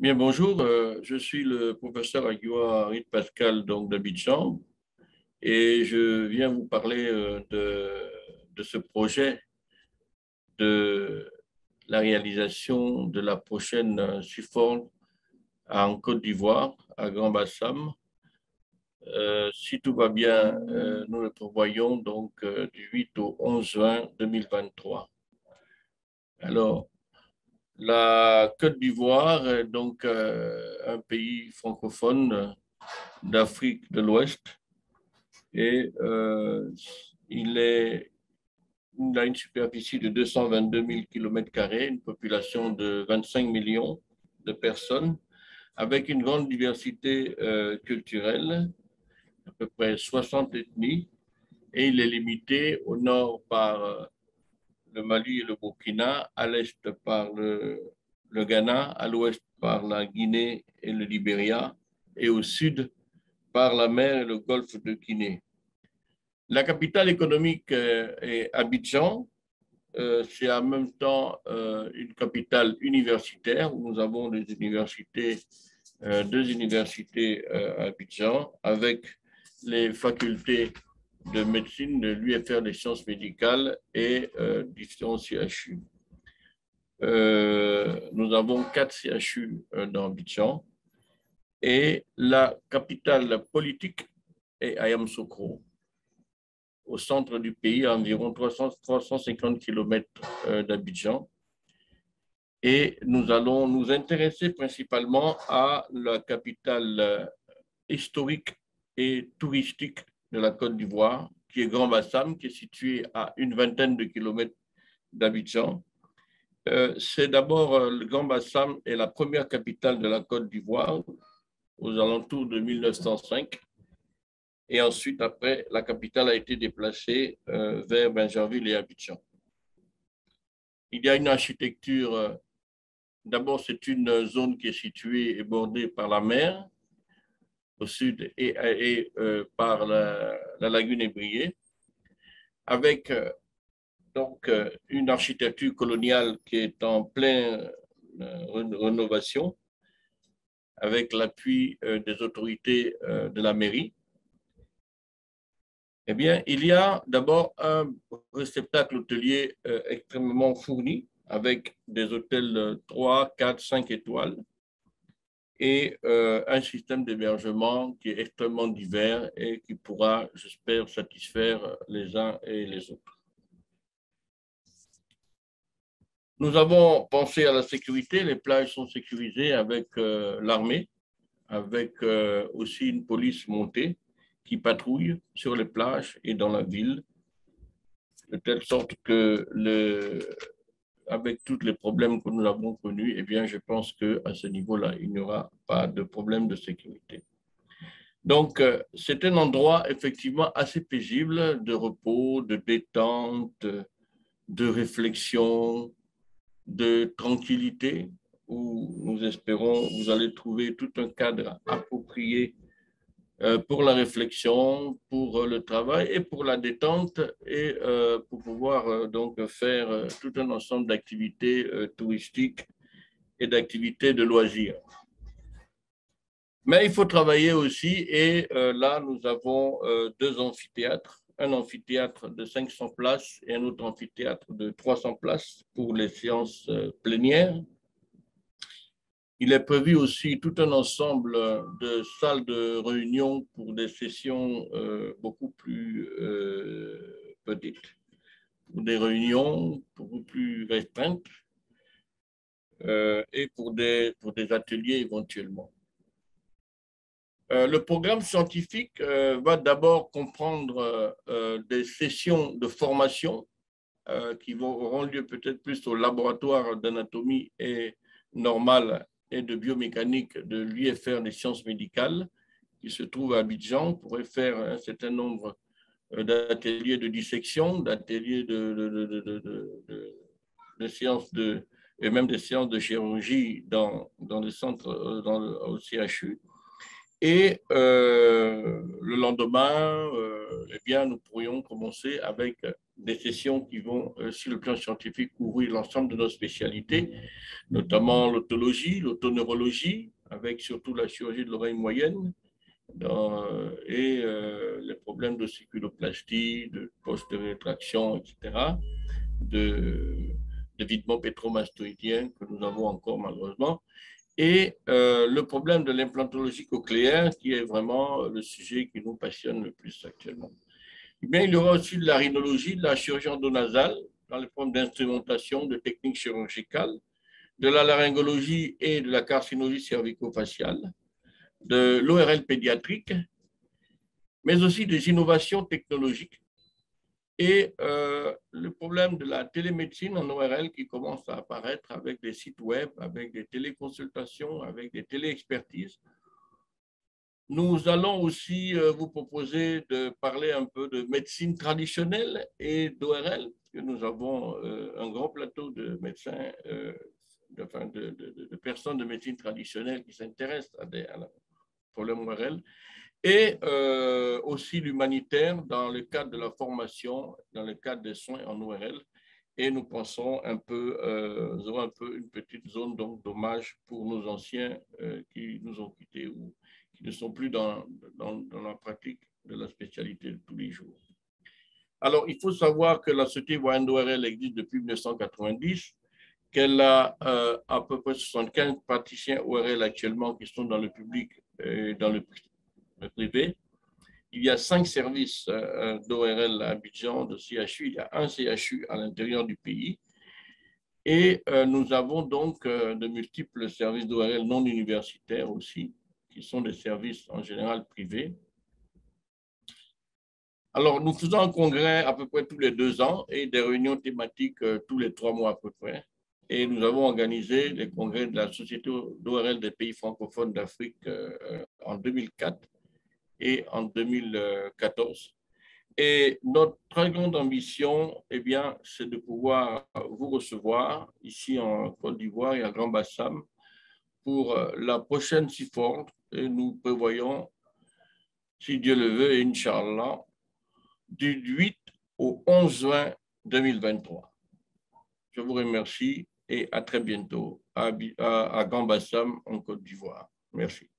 Bien, bonjour. Je suis le professeur Aguiwa Harit Pascal donc d'Abidjan et je viens vous parler de ce projet de la réalisation de la prochaine SUFOR en Côte d'Ivoire, à Grand-Bassam. Si tout va bien, nous le prévoyons donc du 8 au 11 juin 2023. Alors, la Côte d'Ivoire est donc un pays francophone d'Afrique de l'Ouest et il a une superficie de 222 000 km², une population de 25 millions de personnes, avec une grande diversité culturelle, à peu près 60 ethnies, et il est limité au nord par le Mali et le Burkina, à l'est par le Ghana, à l'ouest par la Guinée et le Libéria, et au sud par la mer et le golfe de Guinée. La capitale économique est Abidjan. C'est en même temps une capitale universitaire où nous avons deux universités à Abidjan avec les facultés de médecine de l'UFR des sciences médicales et du CHU. Nous avons 4 CHU dans Abidjan et la capitale politique est à Yamoussoukro, au centre du pays, à environ 350 km d'Abidjan. Et nous allons nous intéresser principalement à la capitale historique et touristique de la Côte d'Ivoire, qui est Grand-Bassam, qui est située à une vingtaine de kilomètres d'Abidjan. C'est d'abord le Grand-Bassam est la première capitale de la Côte d'Ivoire aux alentours de 1905. Et ensuite, après, la capitale a été déplacée vers Bingerville et Abidjan. Il y a une architecture, d'abord c'est une zone qui est située et bordée par la mer au sud et par la lagune ébriée, avec donc une architecture coloniale qui est en pleine rénovation, avec l'appui des autorités de la mairie. Eh bien, il y a d'abord un réceptacle hôtelier extrêmement fourni, avec des hôtels 3, 4, 5 étoiles, et un système d'hébergement qui est extrêmement divers et qui pourra, j'espère, satisfaire les uns et les autres. Nous avons pensé à la sécurité. Les plages sont sécurisées avec l'armée, avec aussi une police montée qui patrouille sur les plages et dans la ville, de telle sorte que, avec tous les problèmes que nous avons connus, eh bien, je pense qu'à ce niveau-là, il n'y aura pas de problème de sécurité. Donc, c'est un endroit effectivement assez paisible, de repos, de détente, de réflexion, de tranquillité, où nous espérons vous allez trouver tout un cadre approprié pour la réflexion, pour le travail et pour la détente et pour pouvoir donc faire tout un ensemble d'activités touristiques et d'activités de loisirs. Mais il faut travailler aussi et là, nous avons 2 amphithéâtres, un amphithéâtre de 500 places et un autre amphithéâtre de 300 places pour les séances plénières. Il est prévu aussi tout un ensemble de salles de réunion pour des sessions beaucoup plus petites, pour des réunions beaucoup plus restreintes et pour des ateliers éventuellement. Le programme scientifique va d'abord comprendre des sessions de formation qui auront lieu peut-être plus au laboratoire d'anatomie et normale et de biomécanique de l'UFR des sciences médicales qui se trouve à Abidjan. On pourrait faire un certain nombre d'ateliers de dissection, d'ateliers de séances et même des séances de chirurgie dans les centres, au CHU. Et le lendemain, eh bien, nous pourrions commencer avec des sessions qui vont, sur le plan scientifique, couvrir l'ensemble de nos spécialités, notamment l'autologie, l'autoneurologie, avec surtout la chirurgie de l'oreille moyenne, et les problèmes de séculoplastie, de poste de rétraction, etc., de videment pétromastoïdien que nous avons encore malheureusement, et le problème de l'implantologie cochléaire, qui est vraiment le sujet qui nous passionne le plus actuellement. Eh bien, il y aura aussi de la rhinologie, de la chirurgie endonasale, dans les problèmes d'instrumentation, de techniques chirurgicales, de la laryngologie et de la carcinologie cervico-faciale, de l'ORL pédiatrique, mais aussi des innovations technologiques et le problème de la télémédecine en ORL qui commence à apparaître avec des sites web, avec des téléconsultations, avec des téléexpertises. Nous allons aussi vous proposer de parler un peu de médecine traditionnelle et d'ORL, parce que nous avons un grand plateau de médecins, de personnes de médecine traditionnelle qui s'intéressent à des problèmes ORL, et aussi l'humanitaire dans le cadre de la formation, dans le cadre des soins en ORL. Et nous pensons nous aurons un peu une petite zone d'hommage pour nos anciens qui nous ont quittés ou qui ne sont plus dans la pratique de la spécialité de tous les jours. Alors, il faut savoir que la Société ivoirienne d'ORL existe depuis 1990, qu'elle a à peu près 75 praticiens ORL actuellement qui sont dans le public et dans le privé. Il y a 5 services d'ORL à Abidjan, de CHU. Il y a un CHU à l'intérieur du pays. Et nous avons donc de multiples services d'ORL non universitaires aussi, qui sont des services en général privés. Alors, nous faisons un congrès à peu près tous les 2 ans et des réunions thématiques tous les 3 mois à peu près. Et nous avons organisé les congrès de la Société d'ORL des pays francophones d'Afrique en 2004 et en 2014. Et notre très grande ambition, eh bien, c'est de pouvoir vous recevoir ici en Côte d'Ivoire et à Grand-Bassam pour la prochaine CIFOR. Et nous prévoyons, si Dieu le veut, et Inch'Allah, du 8 au 11 juin 2023. Je vous remercie et à très bientôt à Grand-Bassam en Côte d'Ivoire. Merci.